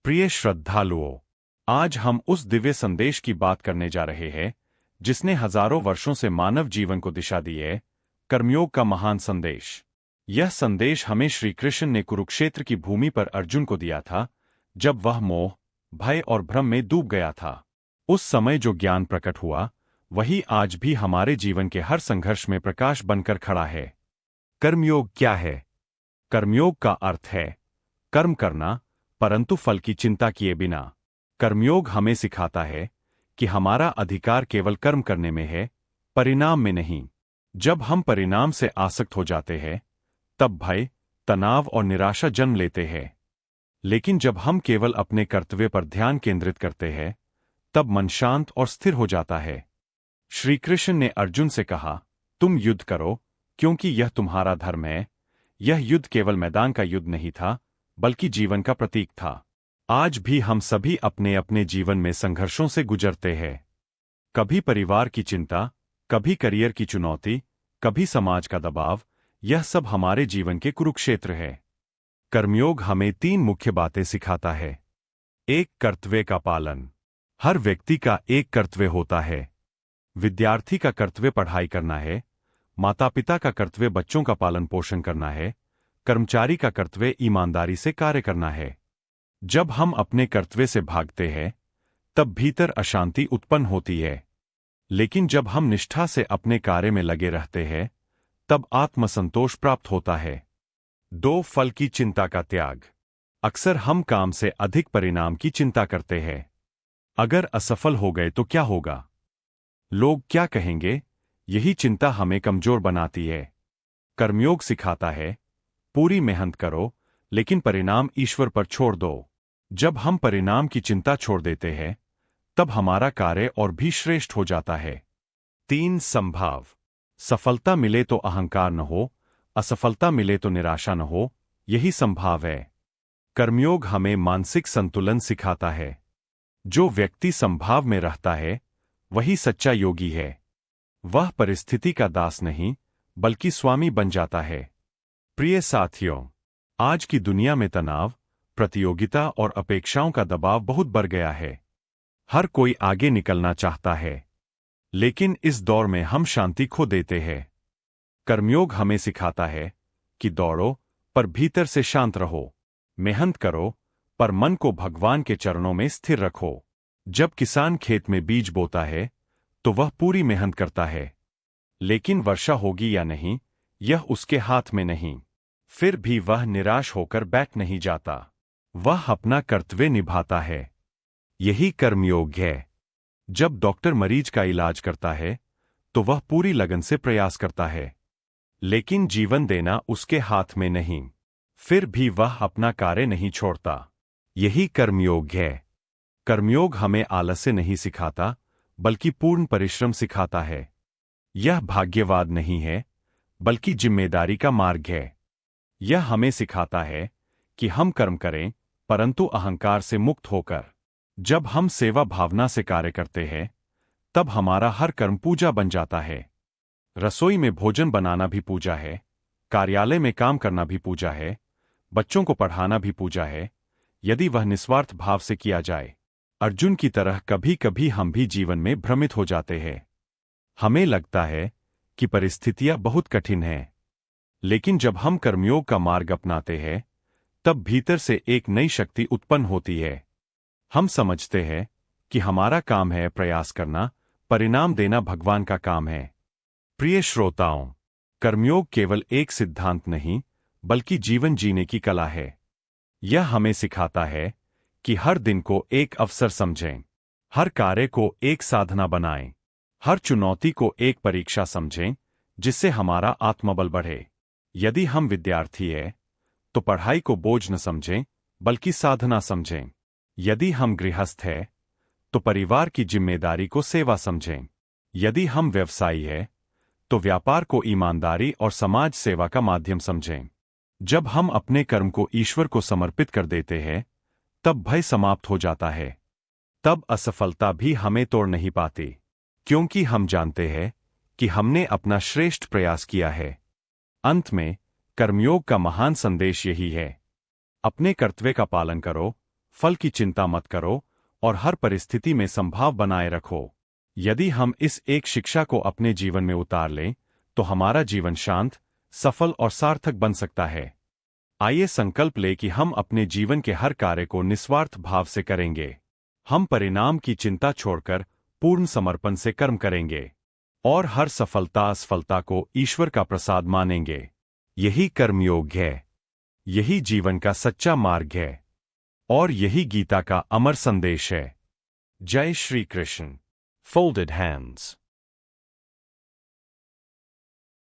प्रिय श्रद्धालुओं, आज हम उस दिव्य संदेश की बात करने जा रहे हैं जिसने हजारों वर्षों से मानव जीवन को दिशा दी है। कर्मयोग का महान संदेश। यह संदेश हमें श्री कृष्ण ने कुरुक्षेत्र की भूमि पर अर्जुन को दिया था, जब वह मोह, भय और भ्रम में डूब गया था। उस समय जो ज्ञान प्रकट हुआ, वही आज भी हमारे जीवन के हर संघर्ष में प्रकाश बनकर खड़ा है। कर्मयोग क्या है? कर्मयोग का अर्थ है कर्म करना, परंतु फल की चिंता किए बिना। कर्मयोग हमें सिखाता है कि हमारा अधिकार केवल कर्म करने में है, परिणाम में नहीं। जब हम परिणाम से आसक्त हो जाते हैं, तब भय, तनाव और निराशा जन्म लेते हैं। लेकिन जब हम केवल अपने कर्तव्य पर ध्यान केंद्रित करते हैं, तब मन शांत और स्थिर हो जाता है। श्री कृष्ण ने अर्जुन से कहा, तुम युद्ध करो, क्योंकि यह तुम्हारा धर्म है। यह युद्ध केवल मैदान का युद्ध नहीं था, बल्कि जीवन का प्रतीक था। आज भी हम सभी अपने अपने जीवन में संघर्षों से गुजरते हैं। कभी परिवार की चिंता, कभी करियर की चुनौती, कभी समाज का दबाव। यह सब हमारे जीवन के कुरुक्षेत्र है। कर्मयोग हमें 3 मुख्य बातें सिखाता है। 1. कर्तव्य का पालन। हर व्यक्ति का एक कर्तव्य होता है। विद्यार्थी का कर्तव्य पढ़ाई करना है, माता पिता का कर्तव्य बच्चों का पालन पोषण करना है, कर्मचारी का कर्तव्य ईमानदारी से कार्य करना है। जब हम अपने कर्तव्य से भागते हैं, तब भीतर अशांति उत्पन्न होती है। लेकिन जब हम निष्ठा से अपने कार्य में लगे रहते हैं, तब आत्मसंतोष प्राप्त होता है। 2. फल की चिंता का त्याग। अक्सर हम काम से अधिक परिणाम की चिंता करते हैं। अगर असफल हो गए तो क्या होगा? लोग क्या कहेंगे? यही चिंता हमें कमजोर बनाती है। कर्मयोग सिखाता है, पूरी मेहनत करो, लेकिन परिणाम ईश्वर पर छोड़ दो। जब हम परिणाम की चिंता छोड़ देते हैं, तब हमारा कार्य और भी श्रेष्ठ हो जाता है। 3. संभाव। सफलता मिले तो अहंकार न हो, असफलता मिले तो निराशा न हो, यही संभाव है। कर्मयोग हमें मानसिक संतुलन सिखाता है। जो व्यक्ति संभाव में रहता है, वही सच्चा योगी है। वह परिस्थिति का दास नहीं, बल्कि स्वामी बन जाता है। प्रिय साथियों, आज की दुनिया में तनाव, प्रतियोगिता और अपेक्षाओं का दबाव बहुत बढ़ गया है। हर कोई आगे निकलना चाहता है, लेकिन इस दौर में हम शांति खो देते हैं। कर्मयोग हमें सिखाता है कि दौड़ो, पर भीतर से शांत रहो। मेहनत करो, पर मन को भगवान के चरणों में स्थिर रखो। जब किसान खेत में बीज बोता है, तो वह पूरी मेहनत करता है। लेकिन वर्षा होगी या नहीं, यह उसके हाथ में नहीं। फिर भी वह निराश होकर बैठ नहीं जाता। वह अपना कर्तव्य निभाता है। यही कर्मयोग है। जब डॉक्टर मरीज का इलाज करता है, तो वह पूरी लगन से प्रयास करता है। लेकिन जीवन देना उसके हाथ में नहीं। फिर भी वह अपना कार्य नहीं छोड़ता। यही कर्मयोग है। कर्मयोग हमें आलस्य नहीं सिखाता, बल्कि पूर्ण परिश्रम सिखाता है। यह भाग्यवाद नहीं है, बल्कि जिम्मेदारी का मार्ग है। यह हमें सिखाता है कि हम कर्म करें, परंतु अहंकार से मुक्त होकर। जब हम सेवा भावना से कार्य करते हैं, तब हमारा हर कर्म पूजा बन जाता है। रसोई में भोजन बनाना भी पूजा है, कार्यालय में काम करना भी पूजा है, बच्चों को पढ़ाना भी पूजा है, यदि वह निस्वार्थ भाव से किया जाए। अर्जुन की तरह कभी कभी हम भी जीवन में भ्रमित हो जाते हैं। हमें लगता है कि परिस्थितियां बहुत कठिन हैं। लेकिन जब हम कर्मयोग का मार्ग अपनाते हैं, तब भीतर से एक नई शक्ति उत्पन्न होती है। हम समझते हैं कि हमारा काम है प्रयास करना, परिणाम देना भगवान का काम है। प्रिय श्रोताओं, कर्मयोग केवल एक सिद्धांत नहीं, बल्कि जीवन जीने की कला है। यह हमें सिखाता है कि हर दिन को एक अवसर समझें, हर कार्य को एक साधना बनाएं, हर चुनौती को एक परीक्षा समझें, जिससे हमारा आत्मबल बढ़े। यदि हम विद्यार्थी हैं, तो पढ़ाई को बोझ न समझें, बल्कि साधना समझें। यदि हम गृहस्थ हैं, तो परिवार की जिम्मेदारी को सेवा समझें। यदि हम व्यवसायी हैं, तो व्यापार को ईमानदारी और समाज सेवा का माध्यम समझें। जब हम अपने कर्म को ईश्वर को समर्पित कर देते हैं, तब भय समाप्त हो जाता है। तब असफलता भी हमें तोड़ नहीं पाती, क्योंकि हम जानते हैं कि हमने अपना श्रेष्ठ प्रयास किया है। अंत में कर्मयोग का महान संदेश यही है, अपने कर्तव्य का पालन करो, फल की चिंता मत करो और हर परिस्थिति में संभाव बनाए रखो। यदि हम इस एक शिक्षा को अपने जीवन में उतार लें, तो हमारा जीवन शांत, सफल और सार्थक बन सकता है। आइए संकल्प लें कि हम अपने जीवन के हर कार्य को निस्वार्थ भाव से करेंगे। हम परिणाम की चिंता छोड़कर पूर्ण समर्पण से कर्म करेंगे और हर सफलता असफलता को ईश्वर का प्रसाद मानेंगे। यही कर्मयोग है, यही जीवन का सच्चा मार्ग है और यही गीता का अमर संदेश है। जय श्री कृष्ण। Folded hands.